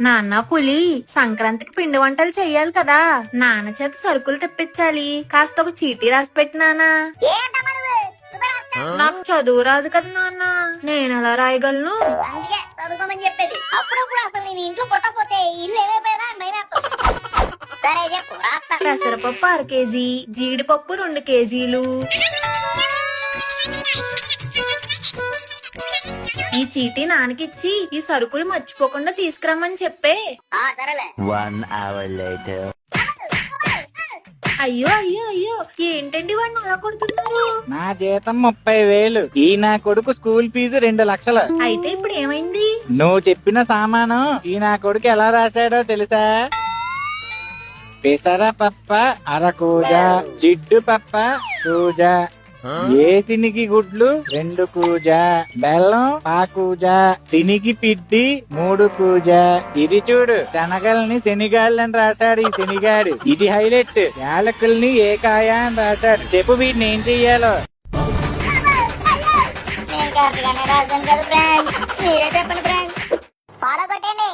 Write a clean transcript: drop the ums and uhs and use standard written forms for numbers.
నాన్న పులి సంక్రాంతికి పిండి వంటలు చెయ్యాలి కదా, నాన్న చేత సరుకులు తెప్పించాలి. కాస్త ఒక చీటీ రాసి పెట్టి నాన్న. నాకు చదువు రాదు కదా నాన్న, నేను ఎలా రాయగలను? అందుకే చదువుకోమని చెప్పేది. అప్పుడప్పుడు అసలు నేను ఇంట్లో పుట్టకపోతే ఇల్లు ఏమైపోయేదా అని భయమేస్తుంది. సరే చెప్పు రాస్తా. పెసరపప్పు 1/2 కేజీ, జీడిపప్పు 2 కేజీలు. ఈ చీటీ నాన్నకిచ్చి ఈ సరుకులు మర్చిపోకుండా తీసుకురమ్మని చెప్పే. సరేలే. 1 hour later. అయ్యో అయ్యో అయ్యో, ఏంటండి వాడిని అలా కొడుతున్నారు? నా జీతం 30,000, ఈ నా కొడుకు స్కూల్ ఫీజు 2 లక్షలు. అయితే ఇప్పుడు ఏమైంది? నువ్వు చెప్పిన సామాను ఈ నా కొడుకు ఎలా రాశాడో తెలుసా? పెసరపప్ప 1/2 కూజ, జిడ్డు పప్ప కూజ, ఏతినికి గుడ్లు 2 కూజ, బెల్లం 1 కూజ, తినికి పిడ్డి 3 కూజ. ఇది చూడు, శనగల్ని శనిగాళ్ళని రాశాడు ఈ శనిగాడు. ఇది హైలైట్, యాలకుల్ని ఏకాయ అని రాశాడు. చెప్పు వీటిని ఏం చెయ్యాలో? నేను కరెక్ట్గానే రాశాను కదా ఫ్రెండ్, మీరే చెప్పండి ఫ్రెండ్. ఫాలో కొట్టండి.